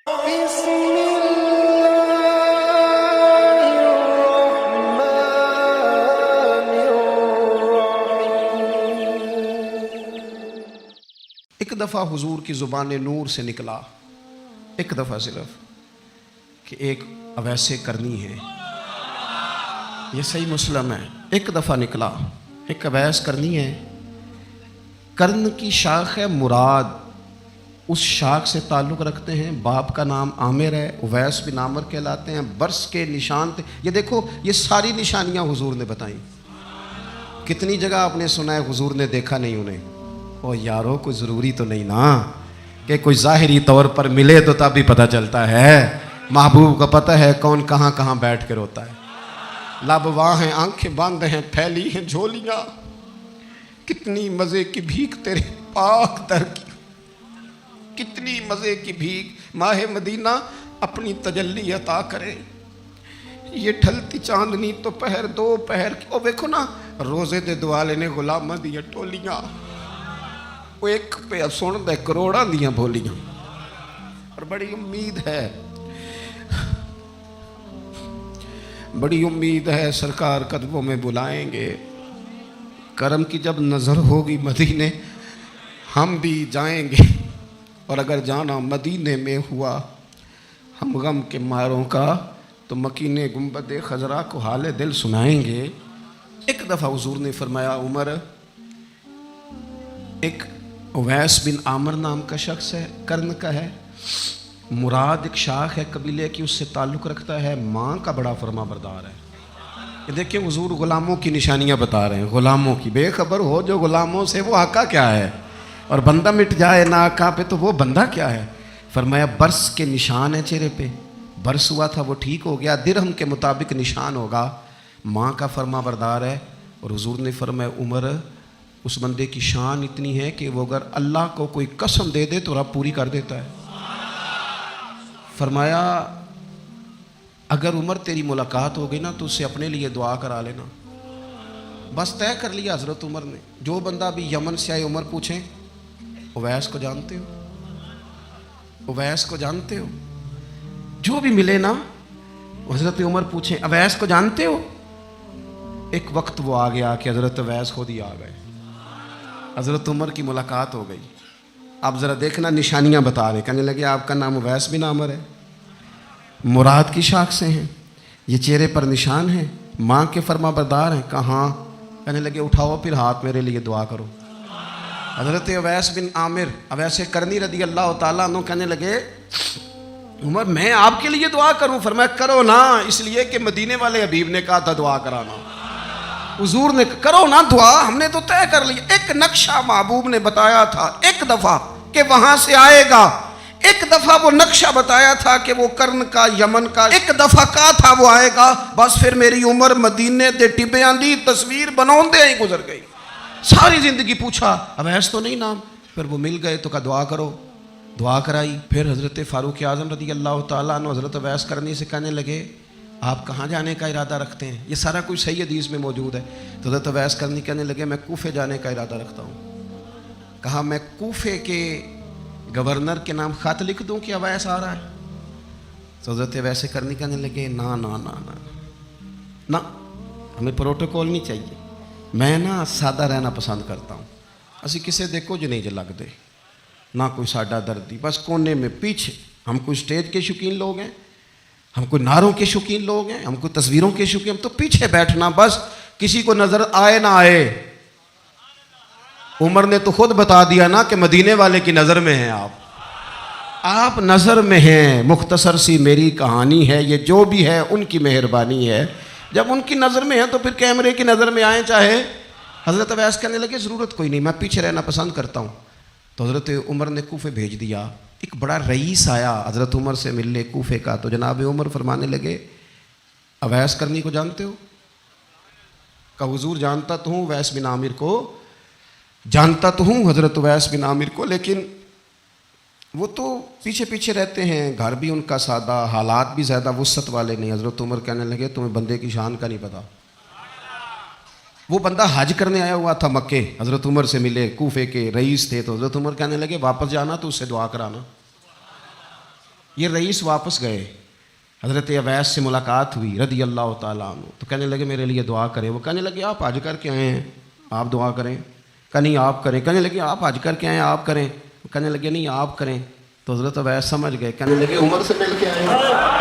بسم اللہ الرحمن الرحیم۔ ایک دفعہ حضور کی زبان نور سے نکلا، ایک دفعہ صرف، کہ ایک اویسے کرنی ہے، یہ صحیح مسلم ہے، ایک دفعہ نکلا، ایک اویس کرنی ہے۔ کرن کی شاخ ہے مراد، اس شاخ سے تعلق رکھتے ہیں، باپ کا نام عامر ہے، اویس بن عامر کہلاتے ہیں، برس کے نشان تھے۔ یہ دیکھو، یہ ساری نشانیاں حضور نے بتائیں۔ کتنی جگہ آپ نے سنا ہے حضور نے دیکھا نہیں انہیں؟ او یارو، کوئی ضروری تو نہیں نا کہ کوئی ظاہری طور پر ملے تو تب بھی پتہ چلتا ہے۔ محبوب کو پتہ ہے کون کہاں کہاں بیٹھ کے روتا ہے۔ لب واں ہیں، آنکھیں بند ہیں، پھیلی ہیں جھولیاں، کتنی مزے کی بھیک تیرے پاک در کی، کتنی مزے کی بھیک ماہ مدینہ اپنی تجلی عطا کرے۔ یہ ڈھلتی چاندنی تو پہر دو پہر کی، او دیکھو نا، روزے دے دوالے نے غلامہ دیا ٹولیاں، وہ ایک پہ سن دے کروڑاں دیاں بولیاں، اور بڑی امید ہے، بڑی امید ہے سرکار قدموں میں بلائیں گے۔ کرم کی جب نظر ہوگی مدینے ہم بھی جائیں گے، اور اگر جانا مدینے میں ہوا ہم غم کے ماروں کا تو مکین گنبد خضرا کو حال دل سنائیں گے۔ ایک دفعہ حضور نے فرمایا، عمر، ایک اویس بن عامر نام کا شخص ہے، کرن کا ہے، مراد ایک شاخ ہے قبیلے کی، اس سے تعلق رکھتا ہے، ماں کا بڑا فرما بردار ہے۔ یہ دیکھیں حضور غلاموں کی نشانیاں بتا رہے ہیں، غلاموں کی، بے خبر ہو جو غلاموں سے وہ آقا کیا ہے، اور بندہ مٹ جائے نہ آقا پہ تو وہ بندہ کیا ہے۔ فرمایا برس کے نشان ہے چہرے پہ، برس ہوا تھا وہ ٹھیک ہو گیا، درہم کے مطابق نشان ہوگا، ماں کا فرما بردار ہے۔ اور حضور نے فرمایا، عمر، اس بندے کی شان اتنی ہے کہ وہ اگر اللہ کو کوئی قسم دے دے تو رب پوری کر دیتا ہے۔ فرمایا اگر عمر تیری ملاقات ہو گئی نا تو اس سے اپنے لیے دعا کرا لینا۔ بس طے کر لیا حضرت عمر نے، جو بندہ بھی یمن سے آئے، عمر پوچھیں اویس کو جانتے ہو، اویس کو جانتے ہو، جو بھی ملے نا حضرت عمر پوچھیں اویس کو جانتے ہو۔ ایک وقت وہ آ گیا کہ حضرت اویس خود ہی آ گئے، حضرت عمر کی ملاقات ہو گئی۔ آپ ذرا دیکھنا، نشانیاں بتا رہے، کہنے لگے آپ کا نام اویس بن عامر ہے، مراد کی شاخ سے ہیں، یہ چہرے پر نشان ہیں، ماں کے فرما بردار ہیں، کہاں؟ کہنے لگے اٹھاؤ پھر ہاتھ میرے لیے دعا کرو۔ حضرت اویس بن عامر، اویس کرنی رضی اللہ تعالیٰ عنہ کہنے لگے، عمر میں آپ کے لیے دعا کروں؟ فرمایا کرو نا، اس لیے کہ مدینے والے حبیب نے کہا تھا دعا کرانا، حضور نے کرو نا دعا، ہم نے تو طے کر لیا۔ ایک نقشہ محبوب نے بتایا تھا ایک دفعہ کہ وہاں سے آئے گا، ایک دفعہ وہ نقشہ بتایا تھا کہ وہ کرن کا، یمن کا، ایک دفعہ کہا تھا وہ آئے گا۔ بس پھر میری عمر مدینے دے ٹبیاں دی تصویر بناؤندے ہی گزر گئی، ساری زندگی پوچھا اویس تو نہیں نام، پھر وہ مل گئے تو کہا دعا کرو، دعا کرائی۔ پھر حضرت فاروق اعظم رضی اللہ تعالیٰ عنہ حضرت اویس کرنی سے کہنے لگے آپ کہاں جانے کا ارادہ رکھتے ہیں؟ یہ سارا کچھ صحیح حدیث میں موجود ہے۔ تو حضرت اویس کرنی کہنے لگے میں کوفے جانے کا ارادہ رکھتا ہوں۔ کہا میں کوفے کے گورنر کے نام خط لکھ دوں کہ اویس آ رہا ہے؟ تو حضرت اویس کرنی کہنے لگے نا نا نا نا نا، ہمیں پروٹوکول نہیں چاہیے، میں نا سادہ رہنا پسند کرتا ہوں، اسی کسے دے کچھ نہیں جو لگ دے، نہ کوئی ساڈا دردی، بس کونے میں پیچھے، ہم کوئی سٹیج کے شوقین لوگ ہیں، ہم کوئی نعروں کے شوقین لوگ ہیں، ہم کوئی تصویروں کے شوقین، ہم تو پیچھے بیٹھنا، بس کسی کو نظر آئے نہ آئے۔ عمر نے تو خود بتا دیا نا کہ مدینے والے کی نظر میں ہیں آپ نظر میں ہیں۔ مختصر سی میری کہانی ہے، یہ جو بھی ہے ان کی مہربانی ہے، جب ان کی نظر میں ہیں تو پھر کیمرے کی نظر میں آئیں چاہے۔ حضرت اویس کہنے لگے ضرورت کوئی نہیں، میں پیچھے رہنا پسند کرتا ہوں۔ تو حضرت عمر نے کوفے بھیج دیا، ایک بڑا رئیس آیا حضرت عمر سے ملنے کوفے کا، تو جناب عمر فرمانے لگے اویس کرنی کو جانتے ہو؟ کہا حضور جانتا تو ہوں، اویس بن عامر کو جانتا تو ہوں، حضرت اویس بن عامر کو، لیکن وہ تو پیچھے پیچھے رہتے ہیں، گھر بھی ان کا سادہ، حالات بھی زیادہ وسعت والے نہیں۔ حضرت عمر کہنے لگے تمہیں بندے کی شان کا نہیں پتا، وہ بندہ حج کرنے آیا ہوا تھا مکے، حضرت عمر سے ملے، کوفے کے رئیس تھے، تو حضرت عمر کہنے لگے واپس جانا تو اس سے دعا کرانا۔ یہ رئیس واپس گئے، حضرت اویس سے ملاقات ہوئی رضی اللہ تعالیٰ عنہ، تو کہنے لگے میرے لیے دعا کریں۔ وہ کہنے لگے آپ حج کر کے آئے ہیں، آپ دعا کریں۔ کہ نہیں آپ کریں۔ کہنے لگے آپ حج کر کے آئے ہیں، آپ کریں۔ کہنے لگے نہیں آپ کریں۔ تو حضرت اویس سمجھ گئے، کہنے لگے عمر سے مل کے آئے ہیں۔